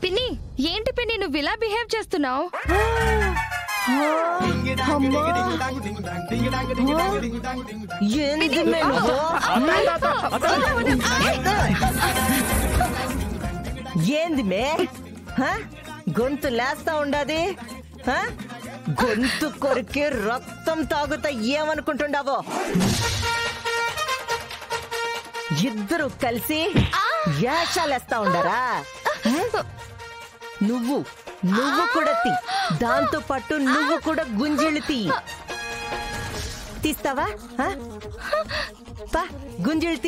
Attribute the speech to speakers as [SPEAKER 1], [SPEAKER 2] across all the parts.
[SPEAKER 1] పిన్ని ఏంటి పిన్ని నువ్వు ఇలా బిహేవ్ చేస్తున్నావు?
[SPEAKER 2] ఏంది మే గొంతు లేస్తా ఉండది, గొంతు కొరికి రక్తం తాగుతా ఏమనుకుంటుండావో? ఇద్దరు కలిసి యాషాలేస్తా ఉండరా? నువ్వు కూడా తీ, దాంతో పాటు నువ్వు కూడా గుంజిళ్ళు తీస్తావా? గుంజిళ్ళు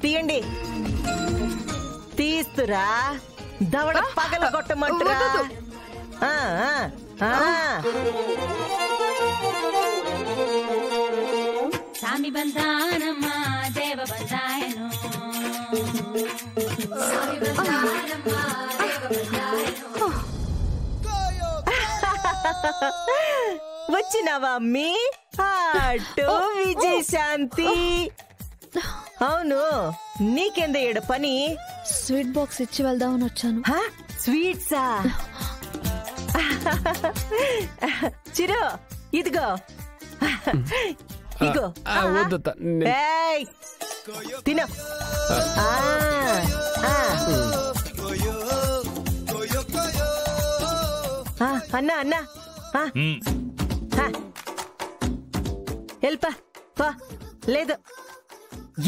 [SPEAKER 2] తీయండి. తీస్తురా, దవడ పగల కొట్టమంటరా?
[SPEAKER 3] సామి బంధానమ్మా దేవ బంధాయను,
[SPEAKER 2] వచ్చినావా అమ్మీ? ఆటో విజయశాంతి. అవును, నీకెంద ఏడ పని?
[SPEAKER 1] స్వీట్ బాక్స్ ఇచ్చి వెళ్దామని వచ్చాను.
[SPEAKER 2] స్వీట్సా? చిరు ఇదిగో ఇగో తిన. అన్నా అన్నా వెళ్ళిపా. లేదు,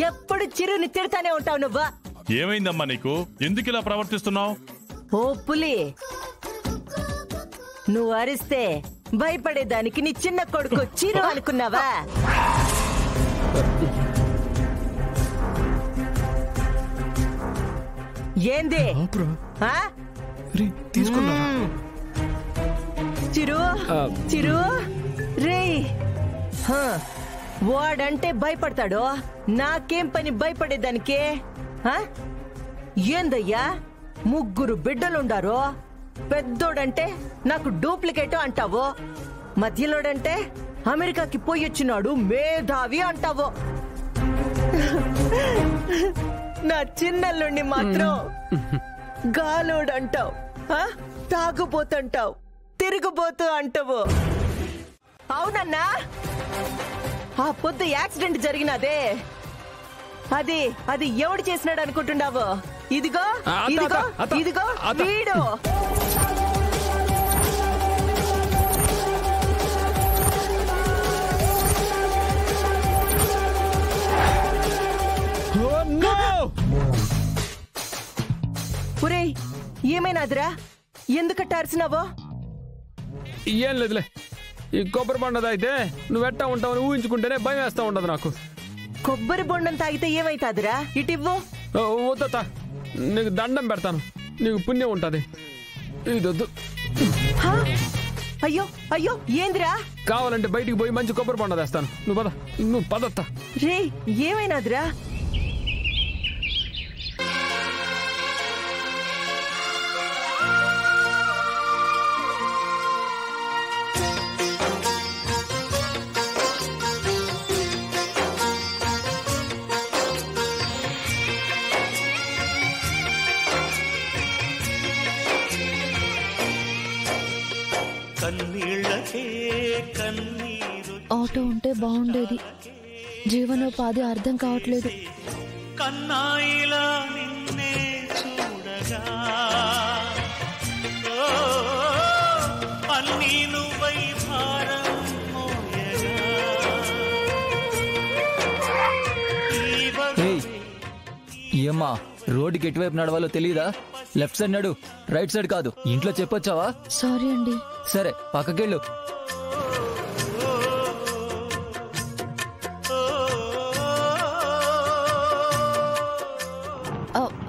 [SPEAKER 2] ఎప్పుడు చిరుని తిడతానే ఉంటావు నువ్వు.
[SPEAKER 4] ఏమైందమ్మా నీకు? ఎందుకు ఇలా ప్రవర్తిస్తున్నావు?
[SPEAKER 2] ఓ పులి, నువ్వు అరిస్తే భయపడేదానికి నీ చిన్న కొడుకు చిరు అనుకున్నావా? ఏంది చిరు రే? వాడంటే భయపడతాడు, నాకేం పని భయపడేదానికి? ఏందయ్యా, ముగ్గురు బిడ్డలుండారు. పెద్దోడంటే నాకు డూప్లికేట్ అంటావు, మధ్యలోడంటే అమెరికాకి పోయొచ్చినాడు మేధావి అంటావు, నా చిన్నల్లుండి మాత్రం గాలోడంటావు, తాగుపోతుంటావు, తిరుగుబోతూ అంటావు. అవునన్నా, ఆ పొద్దు యాక్సిడెంట్ జరిగినదే అది ఎవడు చేసినాడు అనుకుంటున్నావు? ఇదిగో ఇదిగో ఇదిగో వీడు. ఒరేయ్, ఏమైనాదిరా? ఎందుకట్ట అరిసినావో?
[SPEAKER 5] ఏం లేదులే, ఈ కొబ్బరి బొండ అయితే నువ్వెట్టా ఉంటావని ఊహించుకుంటేనే భయం వేస్తా ఉండదు నాకు.
[SPEAKER 2] కొబ్బరి బొండం తాగితే ఏమైతాదిరా? ఇటివ్వు.
[SPEAKER 5] వద్ద, నీకు దండం పెడతాను, నీకు పుణ్యం ఉంటది. ఇదొద్దు.
[SPEAKER 2] అయ్యో అయ్యో, ఏందిరా?
[SPEAKER 5] కావాలంటే బయటికి పోయి మంచి కొబ్బరి బొండ తెస్తాను, నువ్వు పదత్తా.
[SPEAKER 2] రే, ఏమైనాదిరా?
[SPEAKER 1] ఆటో ఉంటే బాగుండేది, జీవనోపాధి అర్థం కావట్లేదు.
[SPEAKER 6] కన్నాయిలా నిన్నే చూడగా అన్నీ నువ్వై భారం మోయగా.
[SPEAKER 7] ఏమ్మా, రోడ్డుకి ఎటువైపు నడవాలో తెలీదా? లెఫ్ట్ సైడ్ నడు, రైట్ సైడ్ కాదు. ఇంట్లో చెప్పొచ్చావా?
[SPEAKER 1] సారీ అండి.
[SPEAKER 7] సరే, పక్కకెళ్ళు.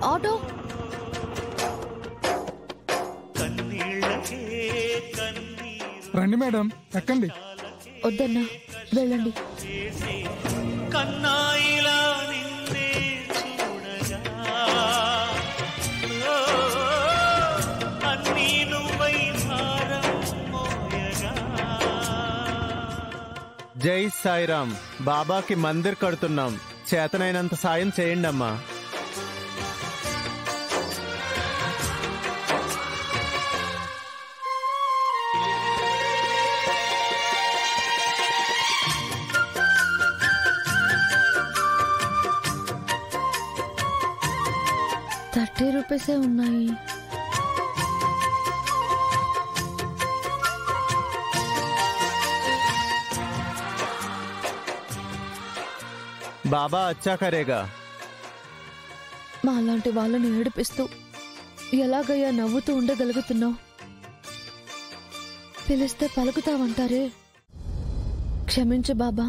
[SPEAKER 1] ఆటో
[SPEAKER 8] రండి మేడం, ఎక్కండి.
[SPEAKER 1] వద్దన్నా, వెళ్ళండి.
[SPEAKER 6] కన్నాయిలా నిన్నే చూడగా అన్నీ నువ్వై భారం మోయగా.
[SPEAKER 9] జై సాయిరామ్. బాబాకి మందిర్ కడుతున్నాం, చేతనైనంత సాయం చేయండి అమ్మా.
[SPEAKER 1] 30 రూపీసే ఉన్నాయి.
[SPEAKER 8] బాబా అచ్చా కరేగా.
[SPEAKER 1] మా అలాంటి వాళ్ళని ఏడిపిస్తూ ఎలాగయ్యా నవ్వుతూ ఉండగలుగుతున్నావు? పిలిస్తే పలుకుతావంటారే. క్షమించు బాబా,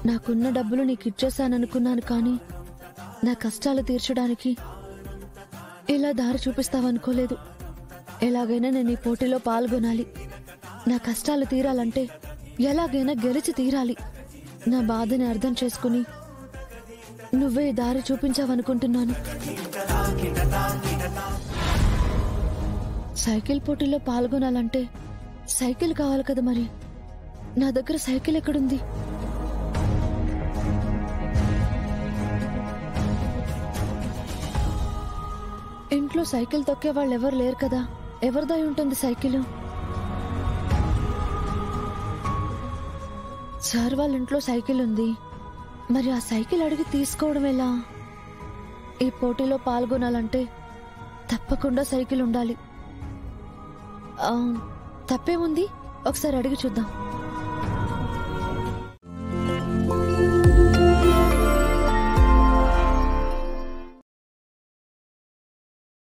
[SPEAKER 1] నాకున్న డబ్బులు నీకు ఇచ్చేశాననుకున్నాను, కానీ నా కష్టాలు తీర్చడానికి ఇలా దారి చూపిస్తావనుకోలేదు. ఎలాగైనా నేను ఈ పోటీలో పాల్గొనాలి. నా కష్టాలు తీరాలంటే ఎలాగైనా గెలిచి తీరాలి. నా బాధని అర్థం చేసుకుని నువ్వే దారి చూపించావనుకుంటున్నాను. సైకిల్ పోటీలో పాల్గొనాలంటే సైకిల్ కావాలి కదా, మరి నా దగ్గర సైకిల్ ఎక్కడుంది? ఇంట్లో సైకిల్ తొక్కే వాళ్ళు ఎవరు లేరు కదా, ఎవరిదై ఉంటుంది సైకిల్? సార్ వాళ్ళ ఇంట్లో సైకిల్ ఉంది, మరి ఆ సైకిల్ అడిగి తీసుకోవడం ఎలా? ఈ పోటీలో పాల్గొనాలంటే తప్పకుండా సైకిల్ ఉండాలి. తప్పేముంది, ఒకసారి అడిగి చూద్దాం.